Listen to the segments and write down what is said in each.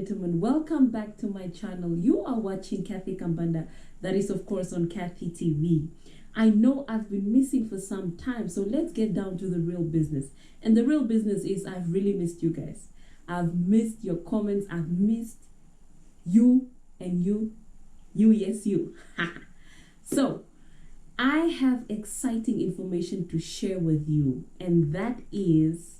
gentlemen, welcome back to my channel. You are watching Cathy Kambanda, that is of course on Cathy-TV. I know I've been missing for some time, so let's get down to the real business. And the real business is I've really missed you guys. I've missed your comments. I've missed you and you, yes, you. So, I have exciting information to share with you, and that is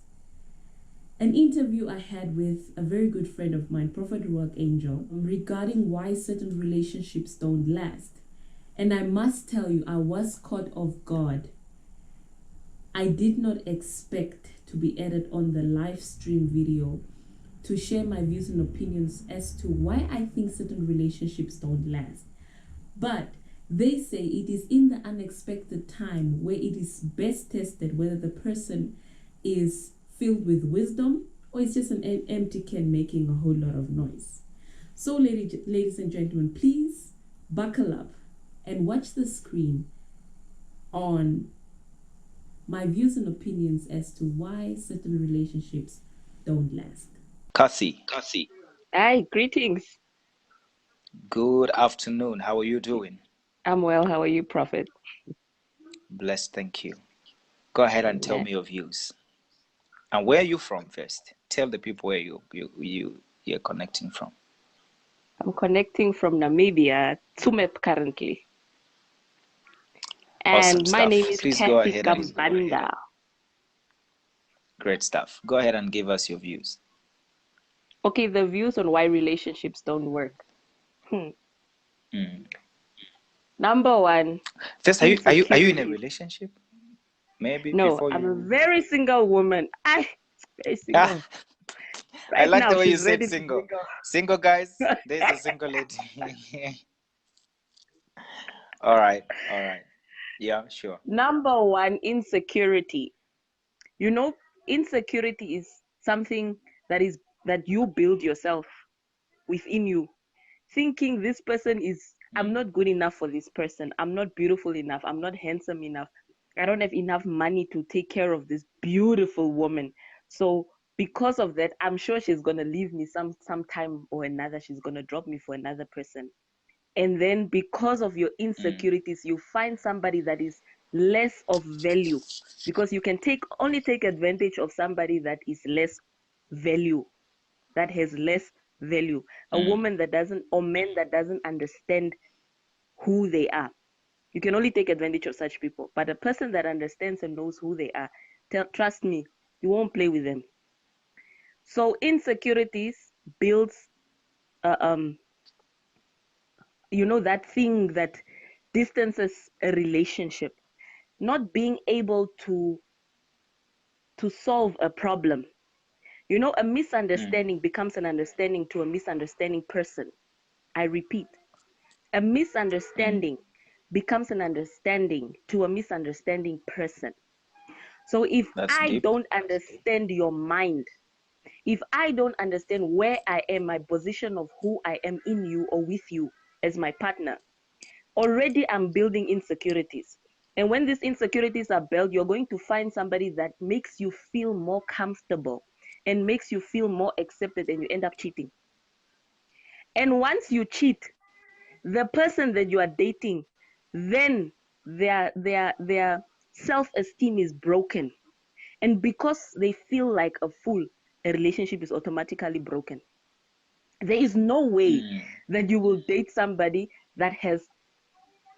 an interview I had with a very good friend of mine, Prophet Ruach Angel, regarding why certain relationships don't last. And I must tell you, I was caught off guard. I did not expect to be added on the live stream video to share my views and opinions as to why I think certain relationships don't last. But they say it is in the unexpected time where it is best tested whether the person is filled with wisdom or it's just an empty can making a whole lot of noise. So ladies and gentlemen, please buckle up and watch the screen on my views and opinions as to why certain relationships don't last. Cathy. Hi, greetings. Good afternoon. How are you doing? I'm well. How are you, Prophet? Blessed, thank you. Go ahead and tell me your views. And where are you from first? Tell the people where you're connecting from. I'm connecting from Namibia, Tsumeb currently. Awesome And my stuff. name is Please go Cathy ahead and Kambanda. great stuff. Go ahead and give us your views. Okay, the views on why relationships don't work. Number one. First, are you in a relationship? Maybe No, before I'm you. a very single woman. Very single. Right I like now, the way you she's said ready single. to mingle. Single guys, there's a single lady. All right. Yeah, sure. Number one, insecurity. You know, insecurity is something that you build yourself within you, thinking this person is, I'm not good enough for this person. I'm not beautiful enough. I'm not handsome enough. I don't have enough money to take care of this beautiful woman. So because of that, I'm sure she's going to leave me sometime or another. She's going to drop me for another person. And then because of your insecurities, you find somebody that is less of value, because you can only take advantage of somebody that is less value, that has less value. A woman that doesn't, or men that doesn't understand who they are. You can only take advantage of such people. But a person that understands and knows who they are, trust me, you won't play with them. So insecurities builds that thing that distances a relationship. Not being able to solve a problem. A misunderstanding becomes an understanding to a misunderstanding person. I repeat, a misunderstanding becomes an understanding to a misunderstanding person. So if I don't understand your mind, if I don't understand where I am, my position of who I am in you or with you as my partner, already I'm building insecurities. And when these insecurities are built, you're going to find somebody that makes you feel more comfortable and makes you feel more accepted, and you end up cheating. And once you cheat, the person that you are dating, then their self-esteem is broken. And because they feel like a fool, a relationship is automatically broken. There is no way that you will date somebody that has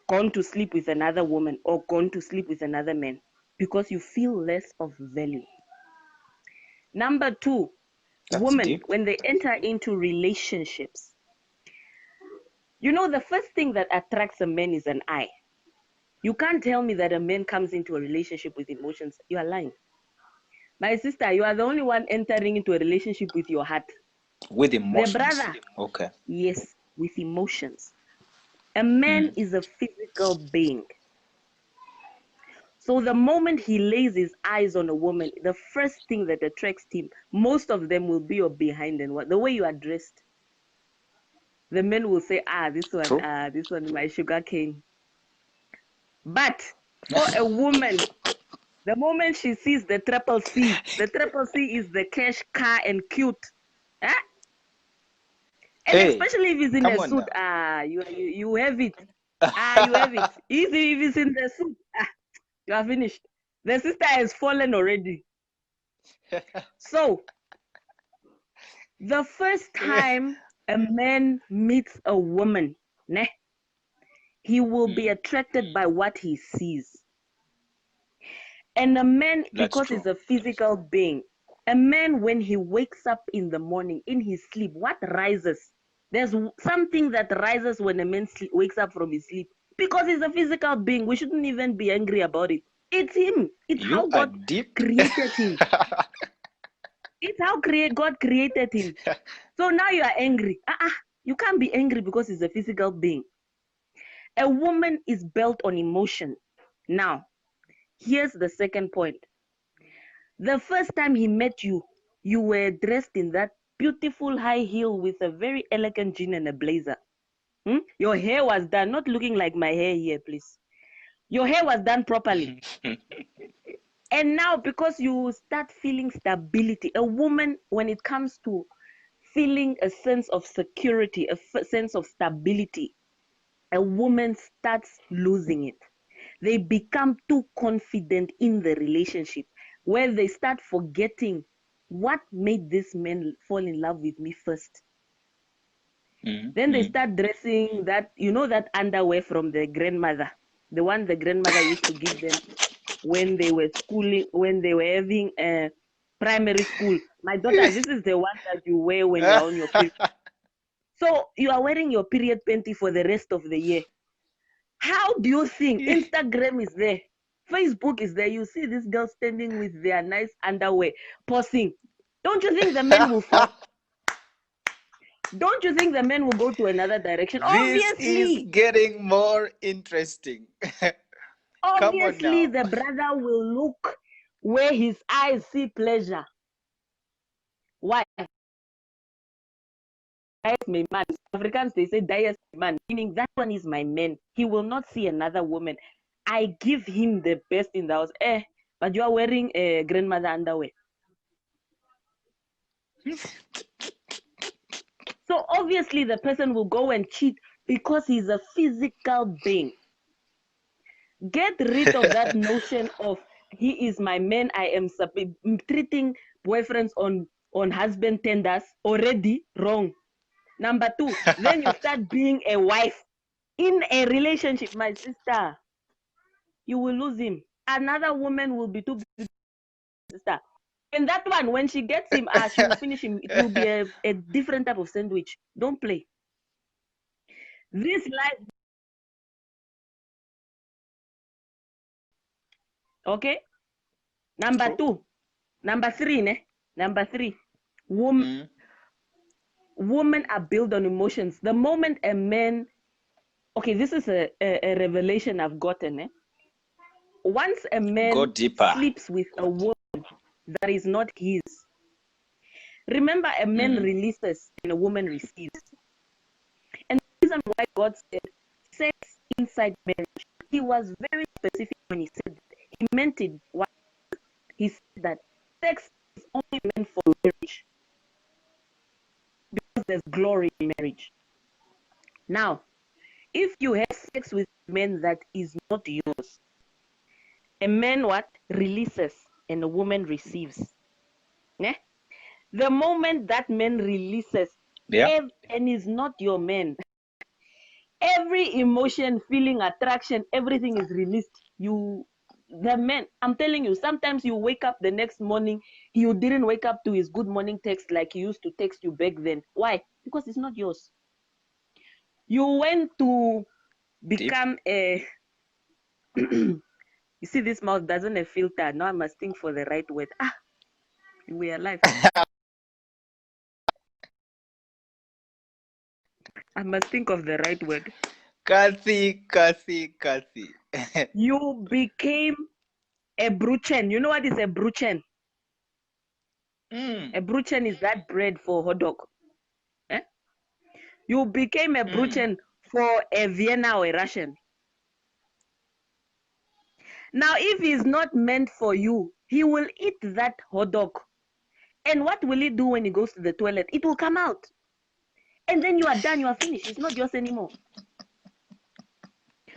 gone to sleep with another woman or gone to sleep with another man, because you feel less of value. Number two, women, when they enter into relationships, the first thing that attracts a man is an eye. You can't tell me that a man comes into a relationship with emotions. You are lying. My sister, you are the only one entering into a relationship with your heart. With emotions. The brother. Okay. Yes, with emotions. A man is a physical being. So the moment he lays his eyes on a woman, the first thing that attracts him, most of them will be your behind and the way you are dressed. The men will say, this one is my sugar cane. But for a woman, the moment she sees the triple C is the cash, car, and cute. And Hey, especially if he's in come a on suit, now. you have it. You have it. If he's in the suit, you are finished. The sister has fallen already. So, the first time a man meets a woman, ne, he will be attracted by what he sees. And a man, That's because true. he's a physical being, a man, when he wakes up in the morning, in his sleep, what rises? There's something that rises when a man wakes up from his sleep. Because he's a physical being. We shouldn't even be angry about it. It's him. It's You how are God deep. created him. It's how God created him. So now you are angry. You can't be angry because he's a physical being. A woman is built on emotion. Now, here's the second point. The first time he met you, you were dressed in that beautiful high heel with a very elegant jean and a blazer. Your hair was done, not looking like my hair here, please. Your hair was done properly. And now, because you start feeling stability, a woman, when it comes to feeling a sense of security, a sense of stability, a woman starts losing it. They become too confident in the relationship, where they start forgetting what made this man fall in love with me first. Then they start dressing that, that underwear from the grandmother, the one the grandmother used to give them when they were schooling, when they were having primary school. My daughter, this is the one that you wear when you're on your period. So you are wearing your period panty for the rest of the year. How do you think Instagram is there? Facebook is there. You see this girl standing with their nice underwear, posing. Don't you think the men will fall? Don't you think the men will go to another direction? This is Obviously. getting more interesting. Come on Obviously, now. the brother will look where his eyes see pleasure. Why? My man. Africans, they say, "Dias my man," meaning that one is my man. He will not see another woman. I give him the best in the house. But you are wearing a grandmother underwear. So obviously the person will go and cheat because he's a physical being. Get rid of that notion of he is my man. I am treating boyfriends on husband tenders. Already wrong. Number two, then you start being a wife in a relationship, my sister. You will lose him. Another woman will be too busy, sister. And that one, when she gets him, she will finish him. It will be a different type of sandwich. Don't play. This life, okay? Number True. two. Number three, Number three. Women are built on emotions. The moment a man, okay, this is a revelation I've gotten, Once a Go man deeper. sleeps with a woman that is not his, remember, a man releases and a woman receives. And the reason why God said sex inside marriage, he was very specific when he said that. He meant it. He said that sex is only meant for marriage because there's glory in marriage. Now, if you have sex with a man that is not yours, a man what? Releases and a woman receives. Yeah? The moment that man releases Yeah. and is not your man, every emotion, feeling, attraction, everything is released. The man, I'm telling you, sometimes you wake up the next morning, you didn't wake up to his good morning text like he used to text you back then. Why? Because it's not yours. You went to become a you see, this mouth doesn't have filter. Now I must think for the right word. We are alive. I must think of the right word. Cathy. You became a bruchen. You know what is a bruchen? A bruchen is that bread for hot dog. You became a bruchen for a Vienna or a Russian. Now, if he's not meant for you, he will eat that hot dog. And what will he do when he goes to the toilet? It will come out. And then you are done, you are finished. It's not yours anymore.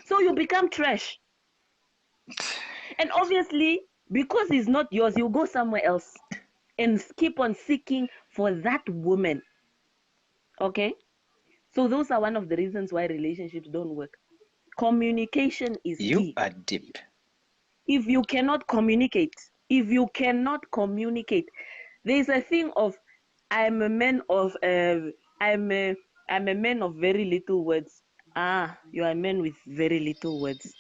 So you become trash. And obviously, because it's not yours, you go somewhere else and keep on seeking for that woman. Okay? So those are one of the reasons why relationships don't work. Communication is You key. are deep. If you cannot communicate, there's a thing of I'm a man of I'm a man of very little words. You are a man with very little words.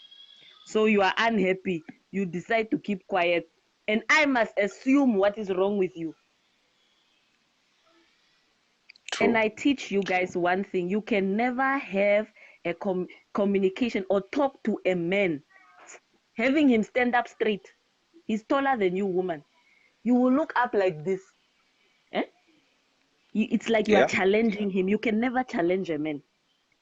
So you are unhappy. You decide to keep quiet, and I must assume what is wrong with you. True. And I teach you guys one thing: you can never have a communication or talk to a man, having him stand up straight. He's taller than you, woman. You will look up like this. It's like you are challenging him. You can never challenge a man.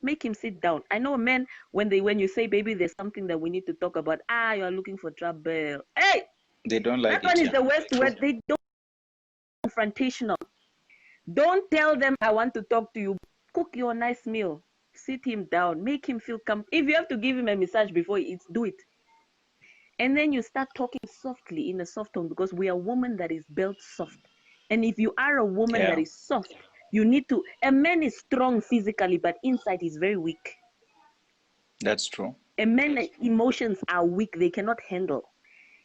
Make him sit down. I know men, when you say, baby, there's something that we need to talk about. You are looking for trouble. Hey! They don't like That one is the worst True. word. They don't confrontational. Don't tell them I want to talk to you. Cook your nice meal. Sit him down. Make him feel comfortable. If you have to give him a massage before he eats, do it. And then you start talking softly in a soft tone, because we are women that is built soft. And if you are a woman that is soft, you need to. A man is strong physically, but inside he's very weak. That's true. A man's emotions are weak. They cannot handle.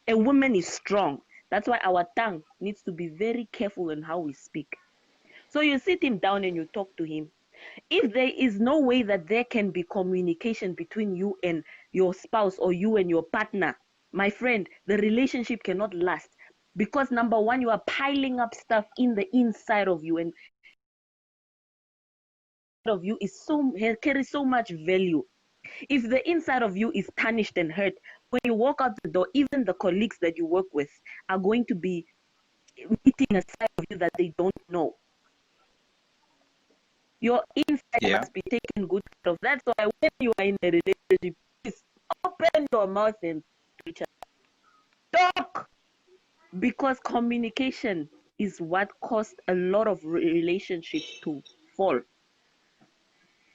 A woman is strong. That's why our tongue needs to be very careful in how we speak. So you sit him down and you talk to him. If there is no way that there can be communication between you and your spouse or you and your partner, my friend, the relationship cannot last. Because number one, you are piling up stuff in the inside of you, and of you is carries so much value. If the inside of you is tarnished and hurt, when you walk out the door, even the colleagues that you work with are going to be meeting a side of you that they don't know. Your inside must be taken good care of. That's why when you are in a relationship, please open your mouth and talk. Because communication is what caused a lot of relationships to fall.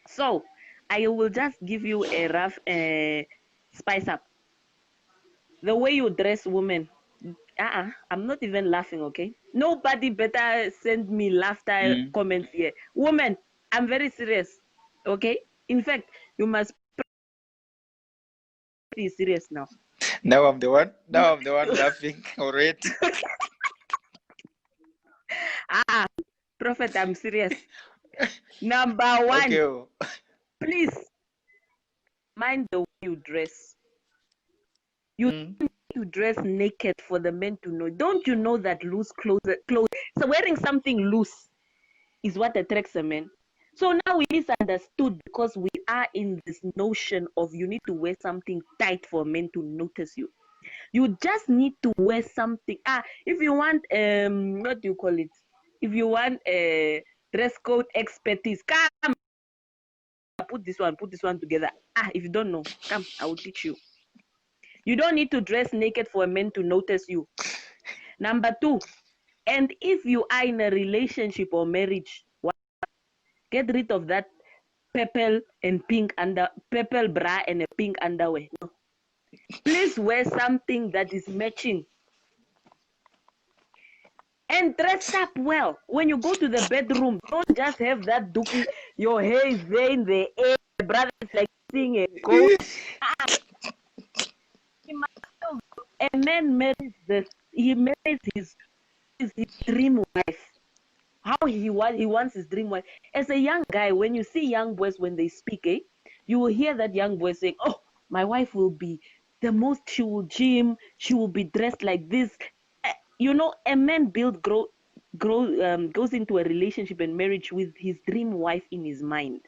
So I will just give you a rough spice up. The way you dress women. I'm not even laughing, okay? Nobody better send me laughter comments here. Woman, I'm very serious, okay? In fact, you must be serious now. Now I'm the one laughing already. Prophet, I'm serious. Number one, okay. Please mind the way you dress. You need to dress naked for the men to know. Don't you know that loose clothes? So wearing something loose is what attracts a man. So now we misunderstood, because we are in this notion of you need to wear something tight for men to notice you. You just need to wear something. If you want what do you call it? If you want a dress code expertise, come put this one together. If you don't know, come, I will teach you. You don't need to dress naked for a man to notice you. Number two, and if you are in a relationship or marriage, get rid of that purple bra and a pink underwear. No. Please wear something that is matching. And dress up well. When you go to the bedroom, don't just have that dookie, your hair is there in the air, the brother is like seeing a ghost. A man marries his dream wife. How he wants his dream wife. As a young guy, when you see young boys when they speak, you will hear that young boy saying, "Oh, my wife will be the most. She will gym. She will be dressed like this." A man goes into a relationship and marriage with his dream wife in his mind.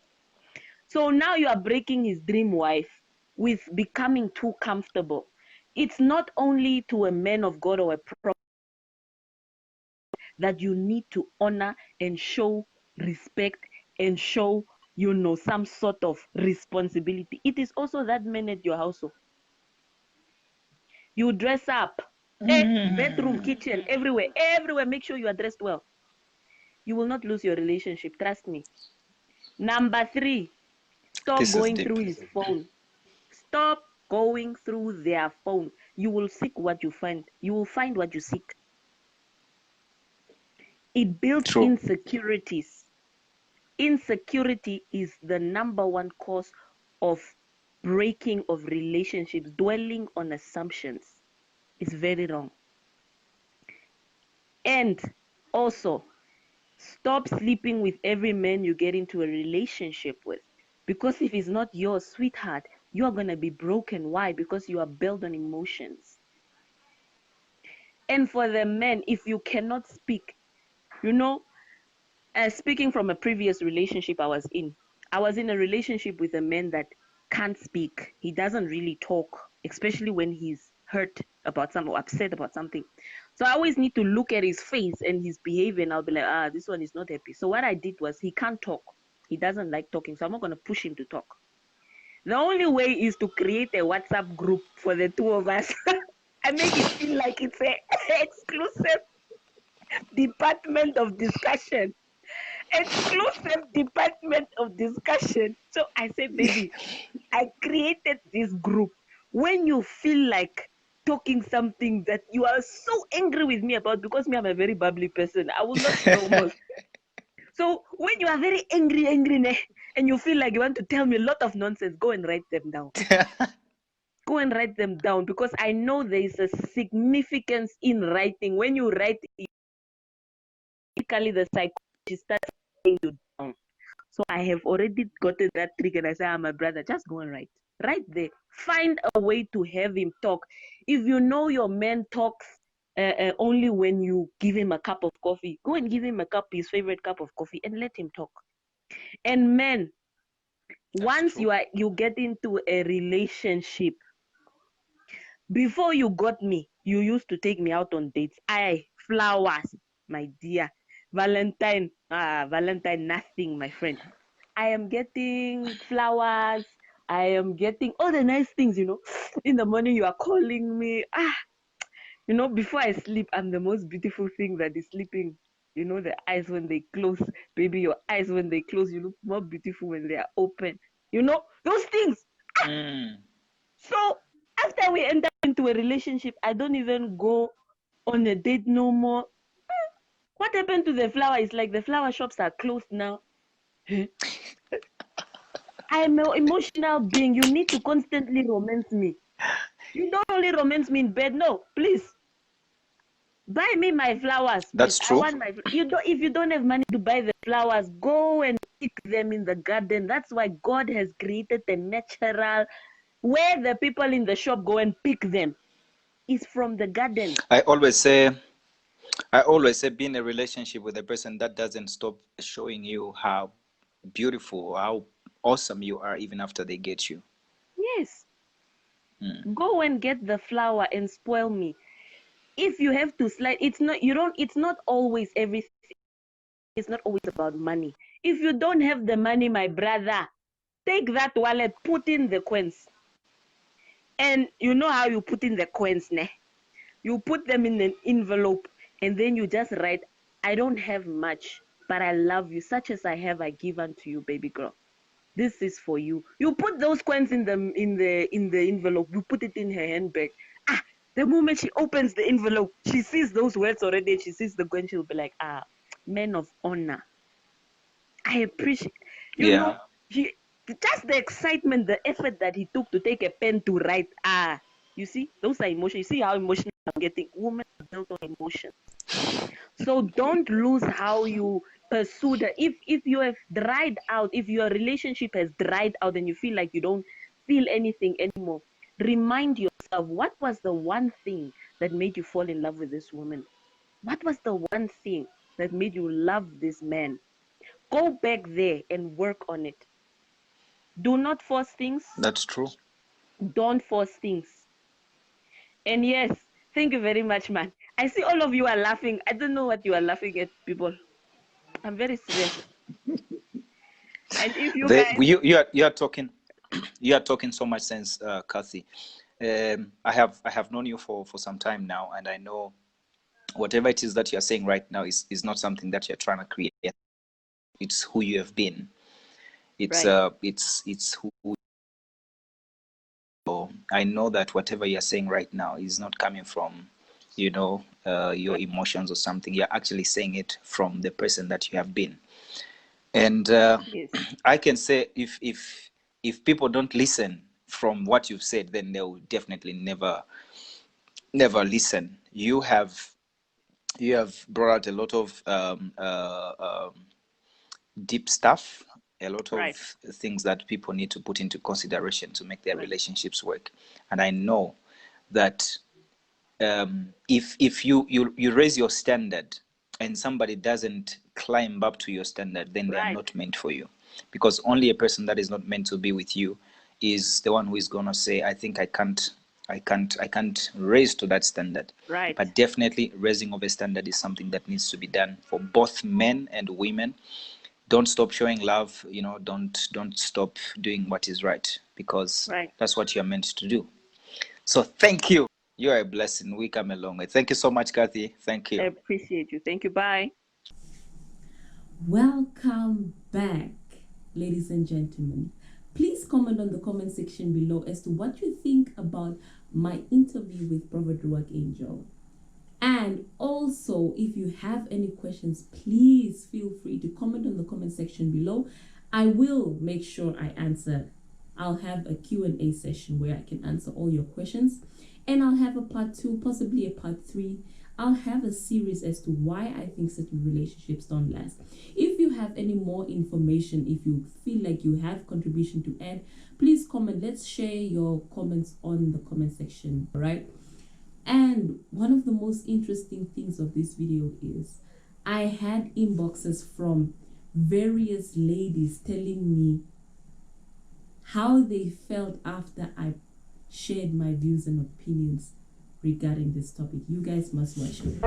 So now you are breaking his dream wife with becoming too comfortable. It's not only to a man of God or a prophet that you need to honor and show respect and show, some sort of responsibility. It is also that man at your household. You dress up, bedroom, kitchen, everywhere. Make sure you are dressed well. You will not lose your relationship. Trust me. Number 3, stop This is going deep. through his phone. Stop going through their phone. You will seek what you find. You will find what you seek. It builds True. insecurities. Insecurity is the number one cause of breaking of relationships. Dwelling on assumptions is very wrong. And also, stop sleeping with every man you get into a relationship with. Because if he's not yours, sweetheart, you are going to be broken. Why? Because you are built on emotions. And for the men, if you cannot speak, you know, speaking from a previous relationship I was in a relationship with a man that can't speak. He doesn't really talk, especially when he's hurt about something or upset about something. So I always need to look at his face and his behavior, and I'll be like, this one is not happy. So what I did was, he can't talk. He doesn't like talking, so I'm not going to push him to talk. The only way is to create a WhatsApp group for the two of us. I make it feel like it's a exclusive department of discussion. Exclusive department of discussion. So I say, baby, I created this group. When you feel like talking something that you are so angry with me about, because me, I'm a very bubbly person, I will not normal. So when you are very angry, and you feel like you want to tell me a lot of nonsense, go and write them down. Go and write them down, because I know there is a significance in writing. When you write, typically the psychologist starts writing you down. So I have already gotten that trick, and I say, my brother, just go and write. Right there. Find a way to have him talk. If you know your man talks only when you give him a cup of coffee, go and give him his favorite cup of coffee, and let him talk. And men, once you get into a relationship, before you got me, you used to take me out on dates. Flowers, my dear. Valentine, nothing, my friend. I am getting flowers. I am getting all the nice things, In the morning, you are calling me. Before I sleep, I'm the most beautiful thing that is sleeping. The eyes when they close. Baby, your eyes when they close, you look more beautiful when they are open. Those things. So after we enter into a relationship, I don't even go on a date no more. What happened to the flower? It's like the flower shops are closed now. I'm an emotional being. You need to constantly romance me. You don't only romance me in bed. No, please. Buy me my flowers. That's please. true. I want if you don't have money to buy the flowers, go and pick them in the garden. That's why God has created the natural where the people in the shop go and pick them. Is from the garden. I always say be in a relationship with a person that doesn't stop showing you how beautiful, how awesome you are even after they get you. Yes. Go and get the flower and spoil me. If you have to slide, it's not always everything. It's not always about money. If you don't have the money, my brother, take that wallet, put in the coins. And you know how you put in the coins, ne? You put them in an envelope, and then you just write, I don't have much, but I love you. Such as I have, I give unto you, baby girl. This is for you. You put those coins in the envelope. You put it in her handbag. The moment she opens the envelope, she sees those words already. She sees the coin. She'll be like, men of honor. I appreciate. Just the excitement, the effort that he took to take a pen to write. You see, those are emotions. You see how emotional I'm getting. Women are built on emotions. So don't lose how you pursue that. If you have dried out, if your relationship has dried out and you feel like you don't feel anything anymore, remind yourself, what was the one thing that made you fall in love with this woman? What was the one thing that made you love this man? Go back there and work on it. Do not force things. That's true. Don't force things. And yes, thank you very much, man. I see all of you are laughing. I don't know what you are laughing at, people. I'm very serious. And if you guys, you are talking so much sense, Cathy. I have known you for some time now, and I know whatever it is that you're saying right now is not something that you're trying to create. It's who you have been. It's Right. it's who. I know that whatever you're saying right now is not coming from, your emotions or something. You're actually saying it from the person that you have been. And Yes. I can say if people don't listen from what you've said, then they will definitely never listen. You have brought out a lot of deep stuff, a lot Right. of things that people need to put into consideration to make their Right. relationships work. And I know that if you raise your standard and somebody doesn't climb up to your standard, then they are Right. not meant for you, because only a person that is not meant to be with you is the one who is going to say, I think I can't raise to that standard. Right. But definitely raising of a standard is something that needs to be done for both men and women. Don't stop showing love, don't stop doing what is right, because Right. that's what you're meant to do. So thank you. You are a blessing. We come a long way. Thank you so much, Cathy. Thank I you. appreciate you. Thank you. Bye. Welcome back, ladies and gentlemen. Please comment on the comment section below as to what you think about my interview with Prophet Ruach Angel. And also, if you have any questions, please feel free to comment on the comment section below. I will make sure I answer. I'll have a Q&A session where I can answer all your questions. And I'll have a part 2, possibly a part 3. I'll have a series as to why I think certain relationships don't last. If you have any more information, if you feel like you have contribution to add, please comment. Let's share your comments on the comment section, all right? And one of the most interesting things of this video is I had inboxes from various ladies telling me how they felt after I shared my views and opinions regarding this topic. You guys must watch it.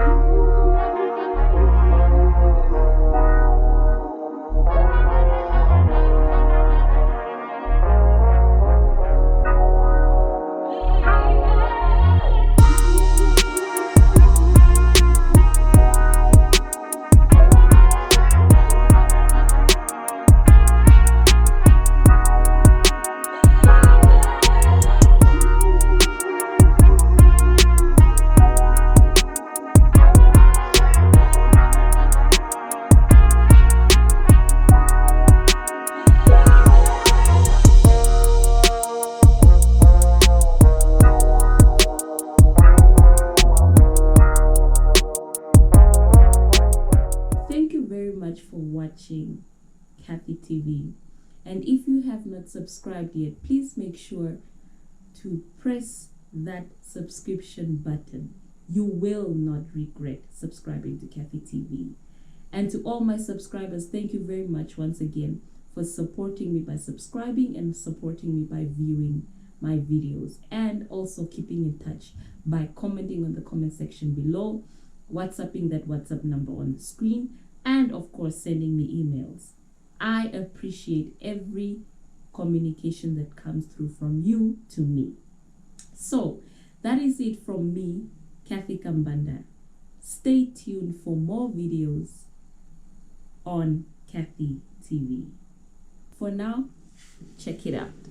Thank you very much for watching Cathy-TV. And if you have not subscribed yet, please make sure to press that subscription button. You will not regret subscribing to Cathy-TV. And to all my subscribers, thank you very much once again for supporting me by subscribing and supporting me by viewing my videos, and also keeping in touch by commenting on the comment section below, WhatsApping that WhatsApp number on the screen, and of course sending me emails. I appreciate every communication that comes through from you to me. So that is it from me, Cathy Kambanda. Stay tuned for more videos on Cathy TV. For now, check it out.